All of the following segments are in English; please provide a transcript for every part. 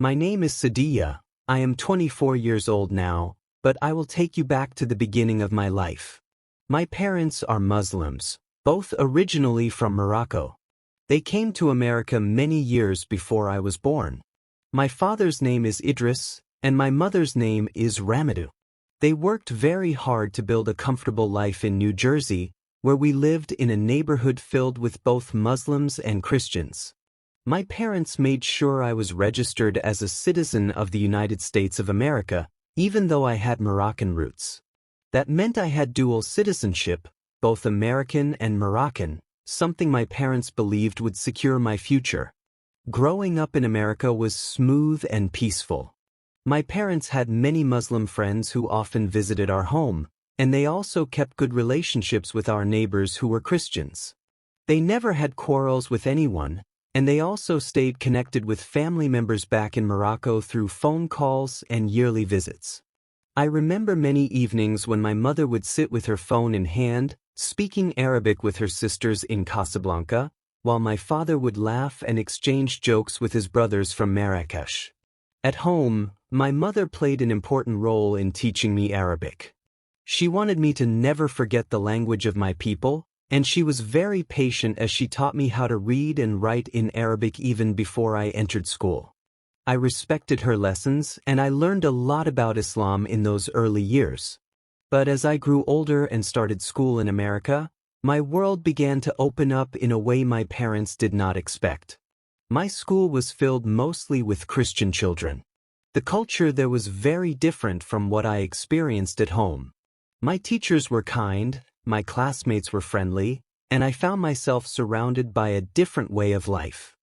My name is Sadia. I am 24 years old now, but I will take you back to the beginning of my life. My parents are Muslims, both originally from Morocco. They came to America many years before I was born. My father's name is Idris, and my mother's name is Ramadou. They worked very hard to build a comfortable life in New Jersey, where we lived in a neighborhood filled with both Muslims and Christians. My parents made sure I was registered as a citizen of the United States of America, even though I had Moroccan roots. That meant I had dual citizenship, both American and Moroccan, something my parents believed would secure my future. Growing up in America was smooth and peaceful. My parents had many Muslim friends who often visited our home, and they also kept good relationships with our neighbors who were Christians. They never had quarrels with anyone, and they also stayed connected with family members back in Morocco through phone calls and yearly visits. I remember many evenings when my mother would sit with her phone in hand, speaking Arabic with her sisters in Casablanca, while my father would laugh and exchange jokes with his brothers from Marrakesh. At home, my mother played an important role in teaching me Arabic. She wanted me to never forget the language of my people, and she was very patient as she taught me how to read and write in Arabic even before I entered school. I respected her lessons, and I learned a lot about Islam in those early years. But as I grew older and started school in America, my world began to open up in a way my parents did not expect. My school was filled mostly with Christian children. The culture there was very different from what I experienced at home. My teachers were kind, my classmates were friendly, and I found myself surrounded by a different way of life.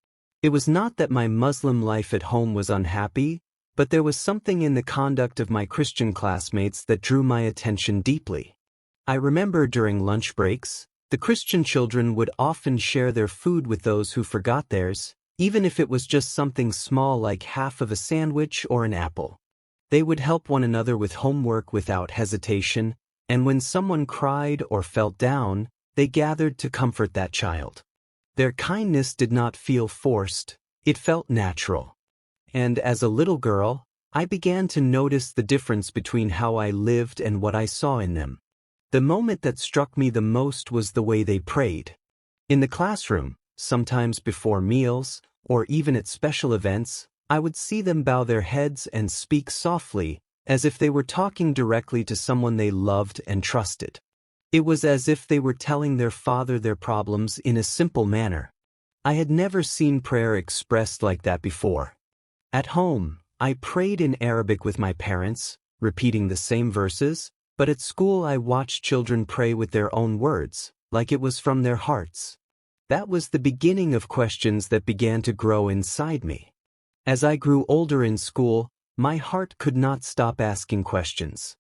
It was not that my Muslim life at home was unhappy, but there was something in the conduct of my Christian classmates that drew my attention deeply. I remember during lunch breaks, the Christian children would often share their food with those who forgot theirs, even if it was just something small like half of a sandwich or an apple. They would help one another with homework without hesitation, and when someone cried or felt down, they gathered to comfort that child. Their kindness did not feel forced, it felt natural. And as a little girl, I began to notice the difference between how I lived and what I saw in them. The moment that struck me the most was the way they prayed. In the classroom, sometimes before meals, or even at special events, I would see them bow their heads and speak softly, as if they were talking directly to someone they loved and trusted. It was as if they were telling their father their problems in a simple manner. I had never seen prayer expressed like that before. At home, I prayed in Arabic with my parents, repeating the same verses, but at school I watched children pray with their own words, like it was from their hearts. That was the beginning of questions that began to grow inside me. As I grew older in school, my heart could not stop asking questions.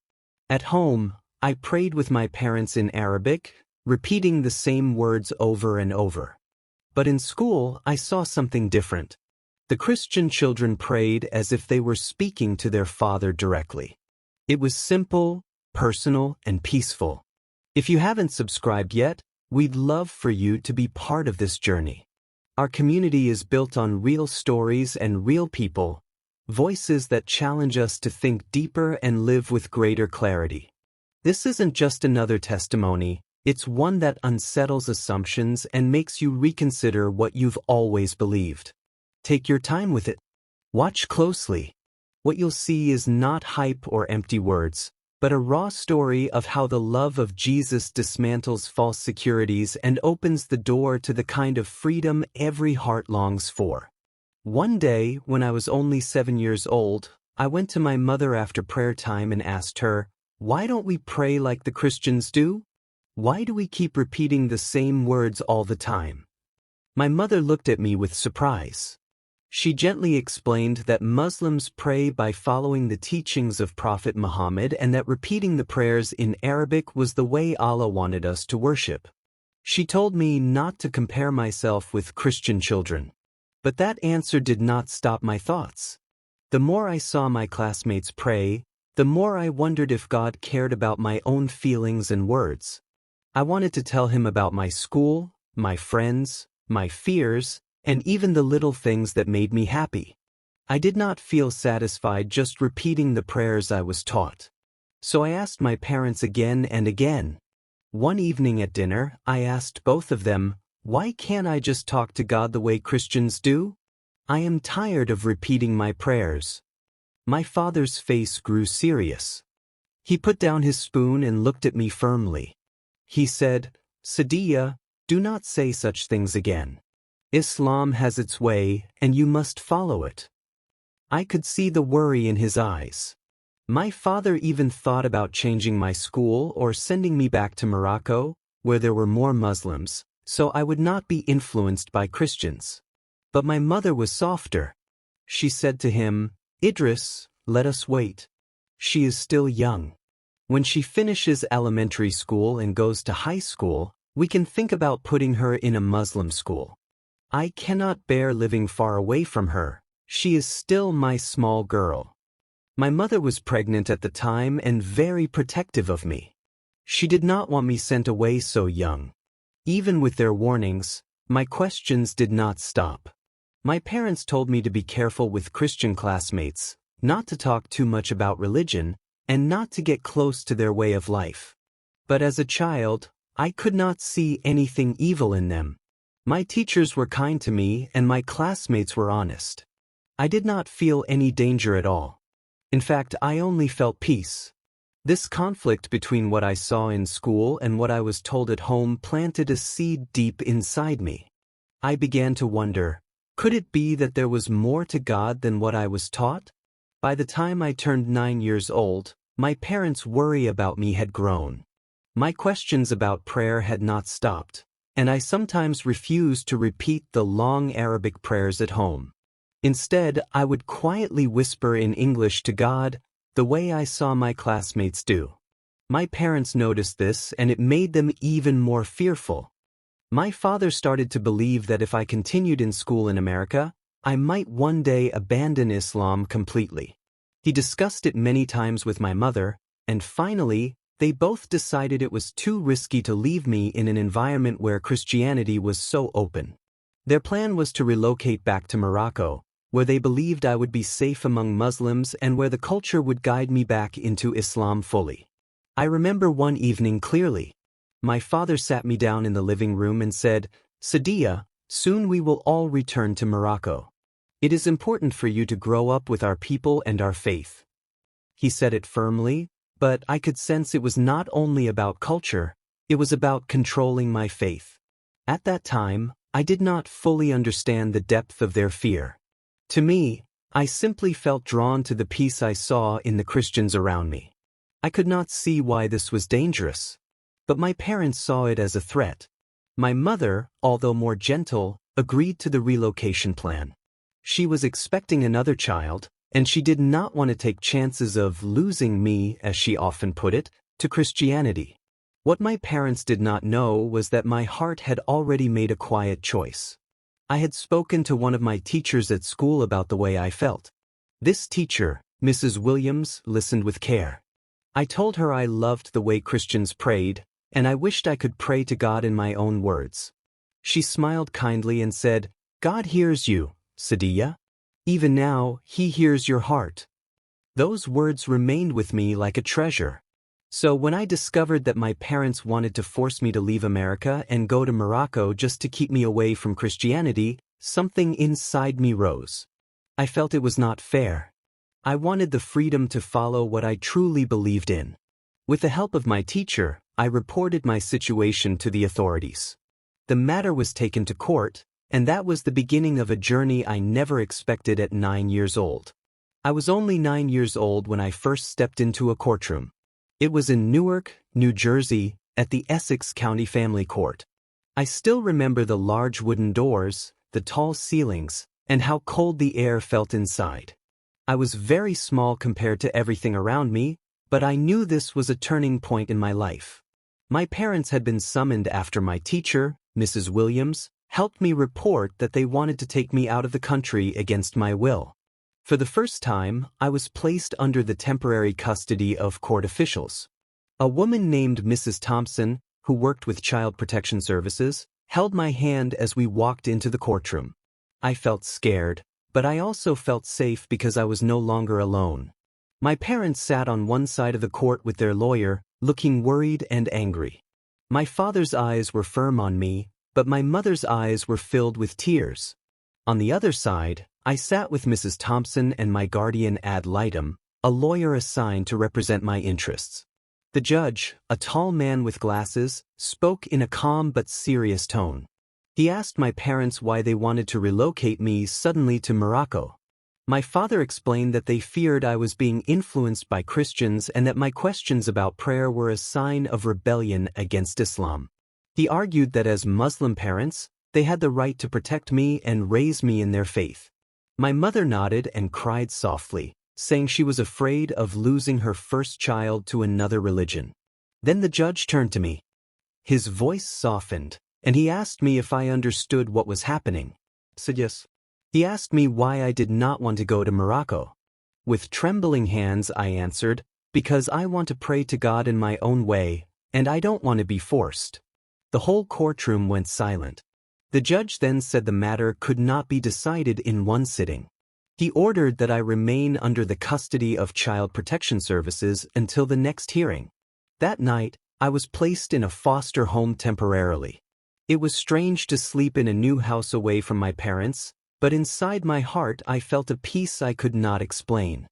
At home, I prayed with my parents in Arabic, repeating the same words over and over. But in school, I saw something different. The Christian children prayed as if they were speaking to their Father directly. It was simple, personal, and peaceful. If you haven't subscribed yet, we'd love for you to be part of this journey. Our community is built on real stories and real people, voices that challenge us to think deeper and live with greater clarity. This isn't just another testimony, it's one that unsettles assumptions and makes you reconsider what you've always believed. Take your time with it. Watch closely. What you'll see is not hype or empty words, but a raw story of how the love of Jesus dismantles false securities and opens the door to the kind of freedom every heart longs for. One day, when I was only 7 years old, I went to my mother after prayer time and asked her, "Why don't we pray like the Christians do? Why do we keep repeating the same words all the time?" My mother looked at me with surprise. She gently explained that Muslims pray by following the teachings of Prophet Muhammad and that repeating the prayers in Arabic was the way Allah wanted us to worship. She told me not to compare myself with Christian children. But that answer did not stop my thoughts. The more I saw my classmates pray, the more I wondered if God cared about my own feelings and words. I wanted to tell him about my school, my friends, my fears, and even the little things that made me happy. I did not feel satisfied just repeating the prayers I was taught. So I asked my parents again and again. One evening at dinner, I asked both of them, "Why can't I just talk to God the way Christians do? I am tired of repeating my prayers." My father's face grew serious. He put down his spoon and looked at me firmly. He said, "Sadia, do not say such things again. Islam has its way, and you must follow it." I could see the worry in his eyes. My father even thought about changing my school or sending me back to Morocco, where there were more Muslims, so I would not be influenced by Christians. But my mother was softer. She said to him, "Idris, let us wait. She is still young. When she finishes elementary school and goes to high school, we can think about putting her in a Muslim school. I cannot bear living far away from her. She is still my small girl." My mother was pregnant at the time and very protective of me. She did not want me sent away so young. Even with their warnings, my questions did not stop. My parents told me to be careful with Christian classmates, not to talk too much about religion, and not to get close to their way of life. But as a child, I could not see anything evil in them. My teachers were kind to me and my classmates were honest. I did not feel any danger at all. In fact, I only felt peace. This conflict between what I saw in school and what I was told at home planted a seed deep inside me. I began to wonder, could it be that there was more to God than what I was taught? By the time I turned 9 years old, my parents' worry about me had grown. My questions about prayer had not stopped, and I sometimes refused to repeat the long Arabic prayers at home. Instead, I would quietly whisper in English to God, the way I saw my classmates do. My parents noticed this, and it made them even more fearful. My father started to believe that if I continued in school in America, I might one day abandon Islam completely. He discussed it many times with my mother, and finally, they both decided it was too risky to leave me in an environment where Christianity was so open. Their plan was to relocate back to Morocco, where they believed I would be safe among Muslims and where the culture would guide me back into Islam fully. I remember one evening clearly. My father sat me down in the living room and said, "Sadia, soon we will all return to Morocco. It is important for you to grow up with our people and our faith." He said it firmly, but I could sense it was not only about culture, it was about controlling my faith. At that time, I did not fully understand the depth of their fear. To me, I simply felt drawn to the peace I saw in the Christians around me. I could not see why this was dangerous. But my parents saw it as a threat. My mother, although more gentle, agreed to the relocation plan. She was expecting another child, and she did not want to take chances of losing me, as she often put it, to Christianity. What my parents did not know was that my heart had already made a quiet choice. I had spoken to one of my teachers at school about the way I felt. This teacher, Mrs. Williams, listened with care. I told her I loved the way Christians prayed, and I wished I could pray to God in my own words. She smiled kindly and said, "God hears you, Sadia. Even now, He hears your heart." Those words remained with me like a treasure. So when I discovered that my parents wanted to force me to leave America and go to Morocco just to keep me away from Christianity, something inside me rose. I felt it was not fair. I wanted the freedom to follow what I truly believed in. With the help of my teacher, I reported my situation to the authorities. The matter was taken to court, and that was the beginning of a journey I never expected at 9 years old. I was only 9 years old when I first stepped into a courtroom. It was in Newark, New Jersey, at the Essex County Family Court. I still remember the large wooden doors, the tall ceilings, and how cold the air felt inside. I was very small compared to everything around me, but I knew this was a turning point in my life. My parents had been summoned after my teacher, Mrs. Williams, helped me report that they wanted to take me out of the country against my will. For the first time, I was placed under the temporary custody of court officials. A woman named Mrs. Thompson, who worked with Child Protection Services, held my hand as we walked into the courtroom. I felt scared, but I also felt safe because I was no longer alone. My parents sat on one side of the court with their lawyer, looking worried and angry. My father's eyes were firm on me, but my mother's eyes were filled with tears. On the other side, I sat with Mrs. Thompson and my guardian ad litem, a lawyer assigned to represent my interests. The judge, a tall man with glasses, spoke in a calm but serious tone. He asked my parents why they wanted to relocate me suddenly to Morocco. My father explained that they feared I was being influenced by Christians and that my questions about prayer were a sign of rebellion against Islam. He argued that as Muslim parents, they had the right to protect me and raise me in their faith. My mother nodded and cried softly, saying she was afraid of losing her first child to another religion. Then the judge turned to me. His voice softened, and he asked me if I understood what was happening. I said yes. He asked me why I did not want to go to Morocco. With trembling hands I answered, because I want to pray to God in my own way, and I don't want to be forced. The whole courtroom went silent. The judge then said the matter could not be decided in one sitting. He ordered that I remain under the custody of Child Protection Services until the next hearing. That night, I was placed in a foster home temporarily. It was strange to sleep in a new house away from my parents, but inside my heart I felt a peace I could not explain.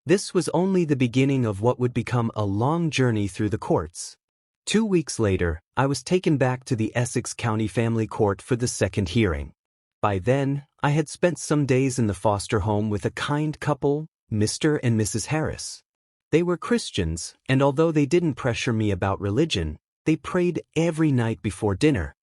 This was only the beginning of what would become a long journey through the courts. 2 weeks later, I was taken back to the Essex County Family Court for the second hearing. By then, I had spent some days in the foster home with a kind couple, Mr. and Mrs. Harris. They were Christians, and although they didn't pressure me about religion, they prayed every night before dinner.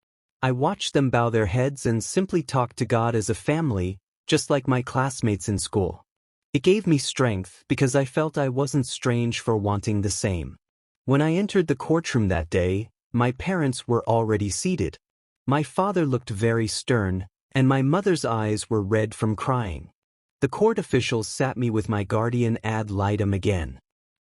I watched them bow their heads and simply talk to God as a family, just like my classmates in school. It gave me strength because I felt I wasn't strange for wanting the same. When I entered the courtroom that day, my parents were already seated. My father looked very stern, and my mother's eyes were red from crying. The court officials sat me with my guardian ad litem again.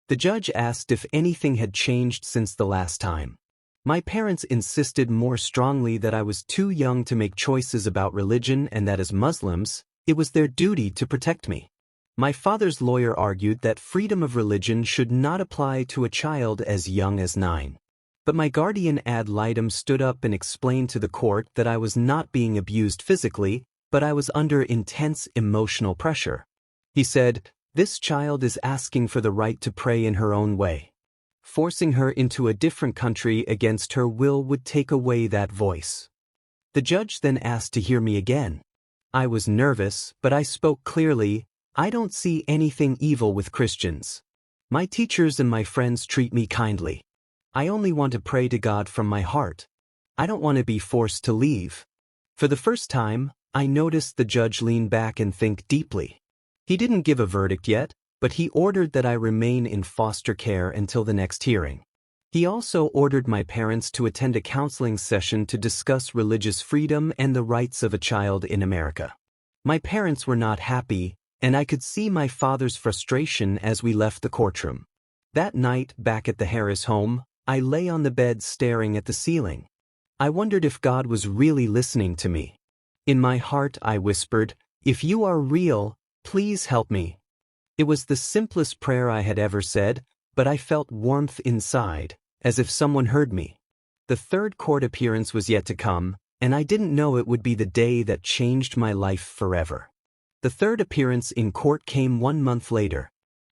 The judge asked if anything had changed since the last time. My parents insisted more strongly that I was too young to make choices about religion and that as Muslims, it was their duty to protect me. My father's lawyer argued that freedom of religion should not apply to a child as young as 9. But my guardian ad litem stood up and explained to the court that I was not being abused physically, but I was under intense emotional pressure. He said, "This child is asking for the right to pray in her own way. Forcing her into a different country against her will would take away that voice." The judge then asked to hear me again. I was nervous, but I spoke clearly. I don't see anything evil with Christians. My teachers and my friends treat me kindly. I only want to pray to God from my heart. I don't want to be forced to leave. For the first time, I noticed the judge lean back and think deeply. He didn't give a verdict yet, but he ordered that I remain in foster care until the next hearing. He also ordered my parents to attend a counseling session to discuss religious freedom and the rights of a child in America. My parents were not happy, and I could see my father's frustration as we left the courtroom. That night, back at the Harris home, I lay on the bed staring at the ceiling. I wondered if God was really listening to me. In my heart, I whispered, "If you are real, please help me." It was the simplest prayer I had ever said, but I felt warmth inside, as if someone heard me. The third court appearance was yet to come, and I didn't know it would be the day that changed my life forever. The third appearance in court came 1 month later.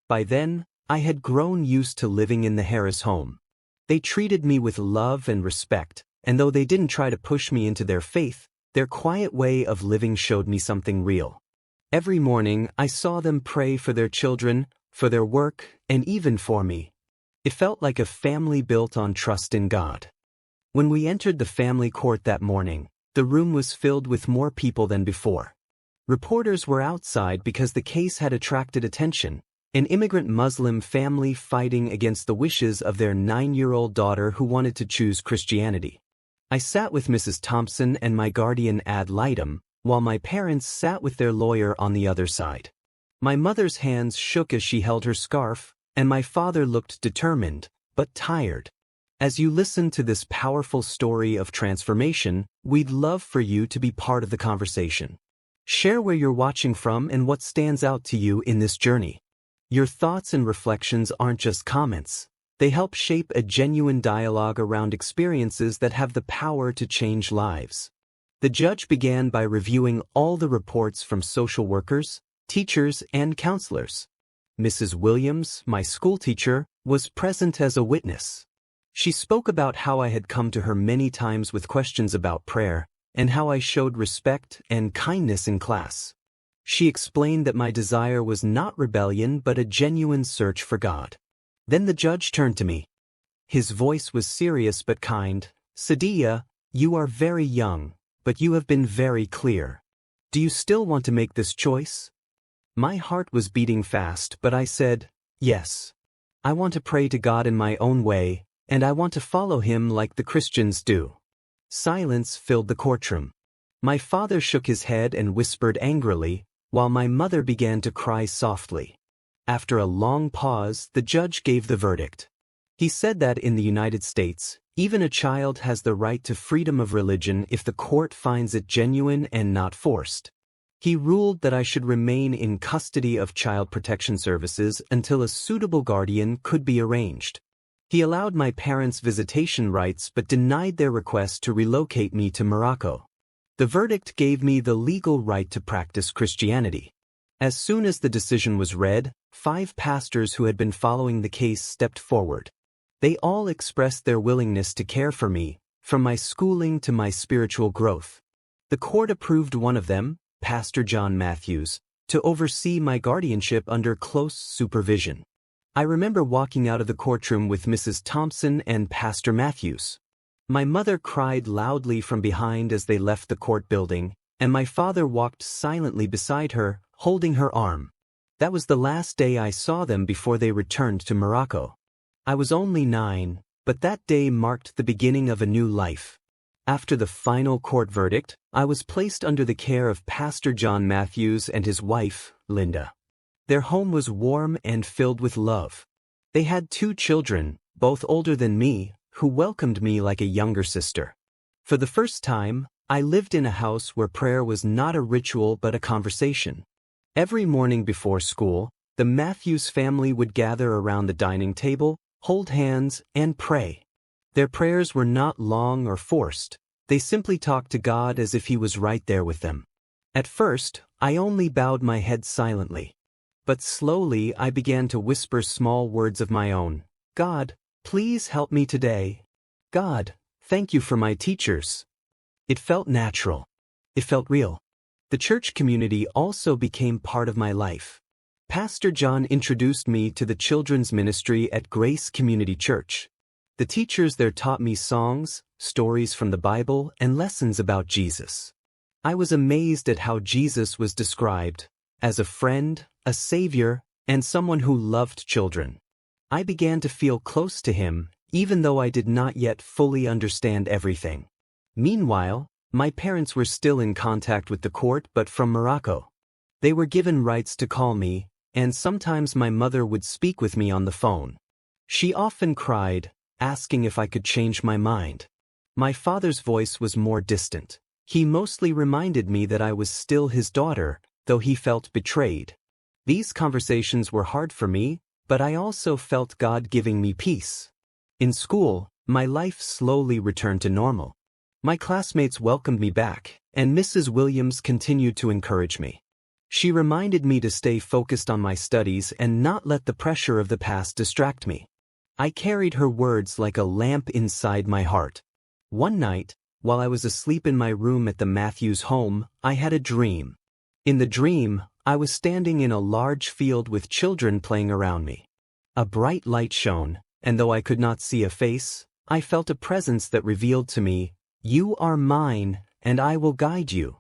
By then, I had grown used to living in the Harris home. They treated me with love and respect, and though they didn't try to push me into their faith, their quiet way of living showed me something real. Every morning, I saw them pray for their children, for their work, and even for me. It felt like a family built on trust in God. When we entered the family court that morning, the room was filled with more people than before. Reporters were outside because the case had attracted attention, an immigrant Muslim family fighting against the wishes of their 9-year-old daughter who wanted to choose Christianity. I sat with Mrs. Thompson and my guardian ad litem, while my parents sat with their lawyer on the other side. My mother's hands shook as she held her scarf, and my father looked determined, but tired. As you listen to this powerful story of transformation, we'd love for you to be part of the conversation. Share where you're watching from and what stands out to you in this journey. Your thoughts and reflections aren't just comments. They help shape a genuine dialogue around experiences that have the power to change lives. The judge began by reviewing all the reports from social workers, teachers, and counselors. Mrs. Williams, my schoolteacher, was present as a witness. She spoke about how I had come to her many times with questions about prayer, and how I showed respect and kindness in class. She explained that my desire was not rebellion but a genuine search for God. Then the judge turned to me. His voice was serious but kind. "Sadia, you are very young, but you have been very clear. Do you still want to make this choice?" My heart was beating fast, but I said, "Yes. I want to pray to God in my own way, and I want to follow Him like the Christians do." Silence filled the courtroom. My father shook his head and whispered angrily, while my mother began to cry softly. After a long pause, the judge gave the verdict. He said that in the United States, even a child has the right to freedom of religion if the court finds it genuine and not forced. He ruled that I should remain in custody of Child Protection Services until a suitable guardian could be arranged. He allowed my parents visitation rights but denied their request to relocate me to Morocco. The verdict gave me the legal right to practice Christianity. As soon as the decision was read, 5 pastors who had been following the case stepped forward. They all expressed their willingness to care for me, from my schooling to my spiritual growth. The court approved one of them, Pastor John Matthews, to oversee my guardianship under close supervision. I remember walking out of the courtroom with Mrs. Thompson and Pastor Matthews. My mother cried loudly from behind as they left the court building, and my father walked silently beside her, holding her arm. That was the last day I saw them before they returned to Morocco. I was only 9, but that day marked the beginning of a new life. After the final court verdict, I was placed under the care of Pastor John Matthews and his wife, Linda. Their home was warm and filled with love. They had 2 children, both older than me, who welcomed me like a younger sister. For the first time, I lived in a house where prayer was not a ritual but a conversation. Every morning before school, the Matthews family would gather around the dining table, hold hands, and pray. Their prayers were not long or forced. They simply talked to God as if He was right there with them. At first, I only bowed my head silently. But slowly I began to whisper small words of my own. "God, please help me today. God, thank you for my teachers." It felt natural. It felt real. The church community also became part of my life. Pastor John introduced me to the children's ministry at Grace Community Church. The teachers there taught me songs, stories from the Bible, and lessons about Jesus. I was amazed at how Jesus was described as a friend, a savior, and someone who loved children. I began to feel close to Him, even though I did not yet fully understand everything. Meanwhile, my parents were still in contact with the court but from Morocco. They were given rights to call me, and sometimes my mother would speak with me on the phone. She often cried, asking if I could change my mind. My father's voice was more distant. He mostly reminded me that I was still his daughter, though he felt betrayed. These conversations were hard for me, but I also felt God giving me peace. In school, my life slowly returned to normal. My classmates welcomed me back, and Mrs. Williams continued to encourage me. She reminded me to stay focused on my studies and not let the pressure of the past distract me. I carried her words like a lamp inside my heart. One night, while I was asleep in my room at the Matthews home, I had a dream. In the dream, I was standing in a large field with children playing around me. A bright light shone, and though I could not see a face, I felt a presence that revealed to me, "You are mine, and I will guide you."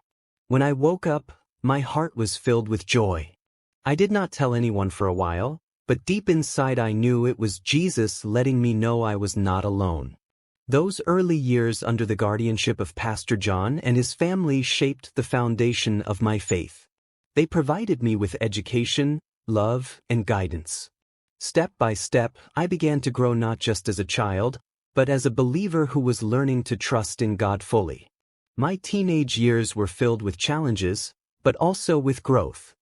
When I woke up, my heart was filled with joy. I did not tell anyone for a while, but deep inside I knew it was Jesus letting me know I was not alone. Those early years under the guardianship of Pastor John and his family shaped the foundation of my faith. They provided me with education, love, and guidance. Step by step, I began to grow not just as a child, but as a believer who was learning to trust in God fully. My teenage years were filled with challenges, but also with growth.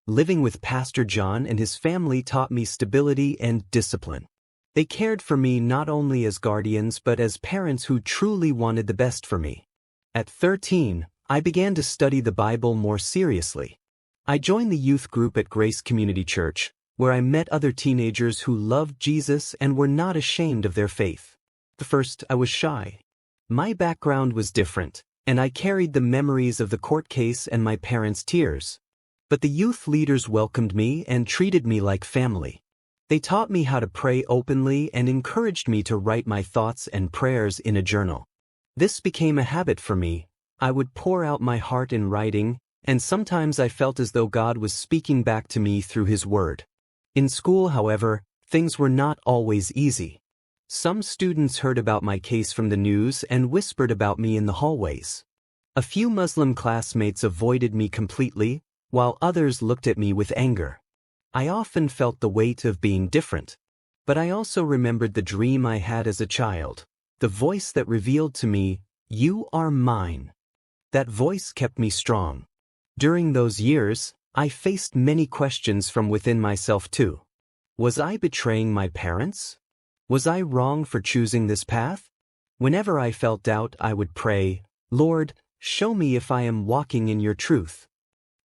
Living with Pastor John and his family taught me stability and discipline. They cared for me not only as guardians but as parents who truly wanted the best for me. At 13, I began to study the Bible more seriously. I joined the youth group at Grace Community Church, where I met other teenagers who loved Jesus and were not ashamed of their faith. At first, I was shy. My background was different, and I carried the memories of the court case and my parents' tears. But the youth leaders welcomed me and treated me like family. They taught me how to pray openly and encouraged me to write my thoughts and prayers in a journal. This became a habit for me. I would pour out my heart in writing, and sometimes I felt as though God was speaking back to me through His Word. In school, however, things were not always easy. Some students heard about my case from the news and whispered about me in the hallways. A few Muslim classmates avoided me completely, while others looked at me with anger. I often felt the weight of being different. But I also remembered the dream I had as a child, the voice that revealed to me, "You are mine." That voice kept me strong. During those years, I faced many questions from within myself too. Was I betraying my parents? Was I wrong for choosing this path? Whenever I felt doubt, I would pray, "Lord, show me if I am walking in your truth."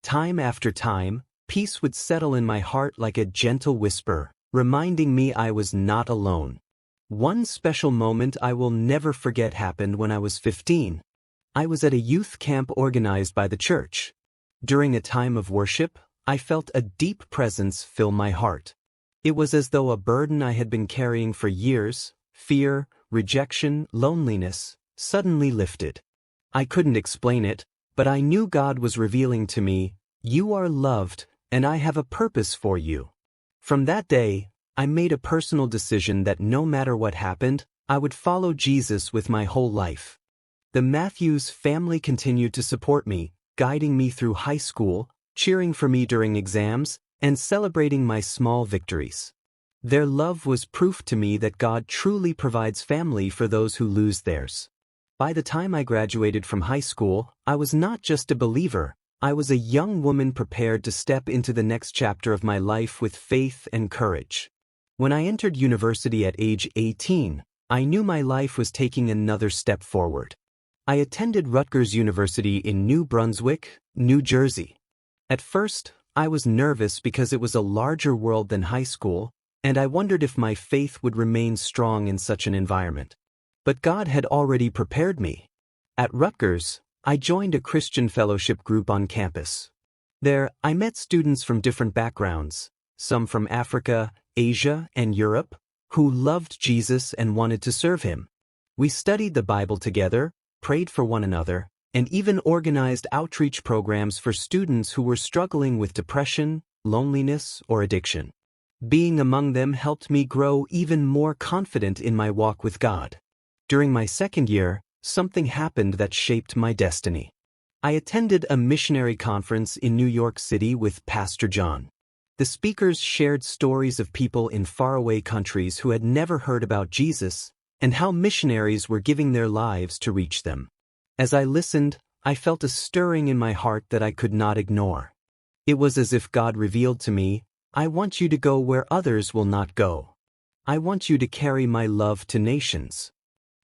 Time after time, peace would settle in my heart like a gentle whisper, reminding me I was not alone. One special moment I will never forget happened when I was 15. I was at a youth camp organized by the church. During a time of worship, I felt a deep presence fill my heart. It was as though a burden I had been carrying for years, fear, rejection, loneliness, suddenly lifted. I couldn't explain it, but I knew God was revealing to me, "You are loved, and I have a purpose for you." From that day, I made a personal decision that no matter what happened, I would follow Jesus with my whole life. The Matthews family continued to support me, guiding me through high school, cheering for me during exams, and celebrating my small victories. Their love was proof to me that God truly provides family for those who lose theirs. By the time I graduated from high school, I was not just a believer, I was a young woman prepared to step into the next chapter of my life with faith and courage. When I entered university at age 18, I knew my life was taking another step forward. I attended Rutgers University in New Brunswick, New Jersey. At first, I was nervous because it was a larger world than high school, and I wondered if my faith would remain strong in such an environment. But God had already prepared me. At Rutgers, I joined a Christian fellowship group on campus. There, I met students from different backgrounds, some from Africa, Asia, and Europe, who loved Jesus and wanted to serve Him. We studied the Bible together, prayed for one another, and even organized outreach programs for students who were struggling with depression, loneliness, or addiction. Being among them helped me grow even more confident in my walk with God. During my second year, something happened that shaped my destiny. I attended a missionary conference in New York City with Pastor John. The speakers shared stories of people in faraway countries who had never heard about Jesus and how missionaries were giving their lives to reach them. As I listened, I felt a stirring in my heart that I could not ignore. It was as if God revealed to me, "I want you to go where others will not go. I want you to carry my love to nations."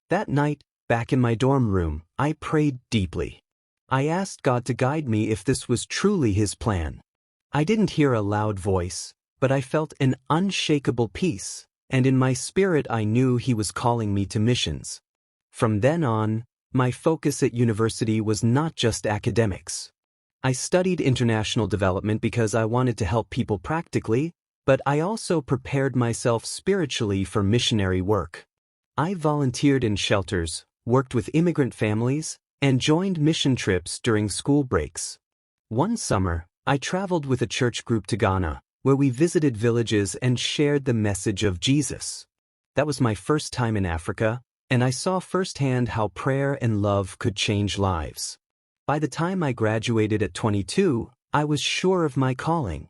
That night, back in my dorm room, I prayed deeply. I asked God to guide me if this was truly His plan. I didn't hear a loud voice, but I felt an unshakable peace, and in my spirit I knew He was calling me to missions. From then on, my focus at university was not just academics. I studied international development because I wanted to help people practically, but I also prepared myself spiritually for missionary work. I volunteered in shelters, worked with immigrant families, and joined mission trips during school breaks. One summer, I traveled with a church group to Ghana, where we visited villages and shared the message of Jesus. That was my first time in Africa, and I saw firsthand how prayer and love could change lives. By the time I graduated at 22, I was sure of my calling.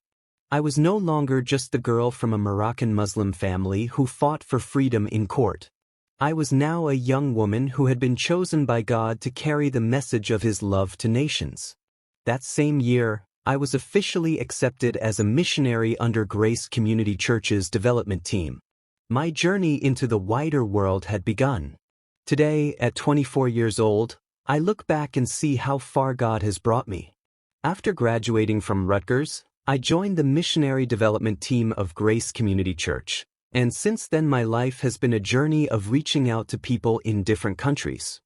I was no longer just the girl from a Moroccan Muslim family who fought for freedom in court. I was now a young woman who had been chosen by God to carry the message of His love to nations. That same year, I was officially accepted as a missionary under Grace Community Church's development team. My journey into the wider world had begun. Today, at 24 years old, I look back and see how far God has brought me. After graduating from Rutgers, I joined the missionary development team of Grace Community Church, and since then my life has been a journey of reaching out to people in different countries.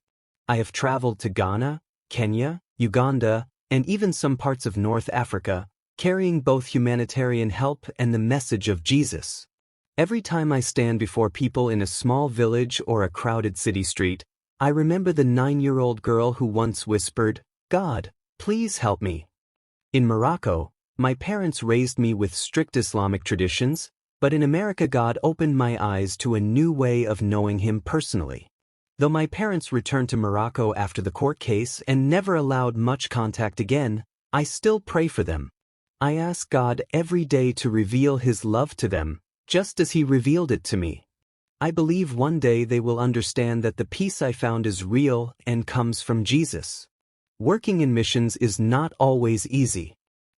I have traveled to Ghana, Kenya, Uganda, and even some parts of North Africa, carrying both humanitarian help and the message of Jesus. Every time I stand before people in a small village or a crowded city street, I remember the 9-year-old girl who once whispered, "God, please help me." In Morocco, my parents raised me with strict Islamic traditions, but in America God opened my eyes to a new way of knowing Him personally. Though my parents returned to Morocco after the court case and never allowed much contact again, I still pray for them. I ask God every day to reveal His love to them, just as He revealed it to me. I believe one day they will understand that the peace I found is real and comes from Jesus. Working in missions is not always easy.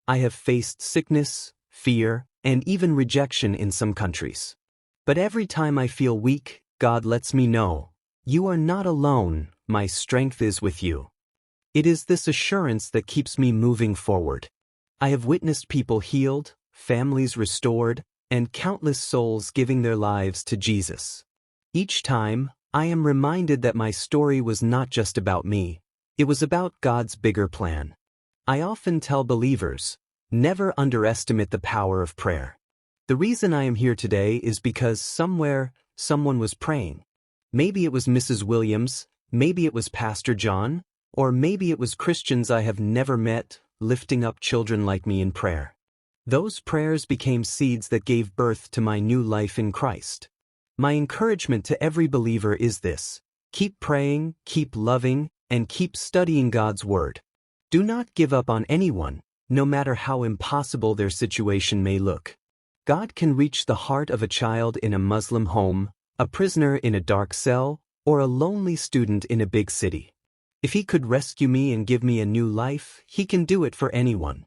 I have faced sickness, fear, and even rejection in some countries. But every time I feel weak, God lets me know, "You are not alone, my strength is with you." It is this assurance that keeps me moving forward. I have witnessed people healed, families restored, and countless souls giving their lives to Jesus. Each time, I am reminded that my story was not just about me, it was about God's bigger plan. I often tell believers, never underestimate the power of prayer. The reason I am here today is because somewhere, someone was praying. Maybe it was Mrs. Williams, maybe it was Pastor John, or maybe it was Christians I have never met, lifting up children like me in prayer. Those prayers became seeds that gave birth to my new life in Christ. My encouragement to every believer is this: keep praying, keep loving, and keep studying God's Word. Do not give up on anyone, no matter how impossible their situation may look. God can reach the heart of a child in a Muslim home, a prisoner in a dark cell, or a lonely student in a big city. If He could rescue me and give me a new life, He can do it for anyone.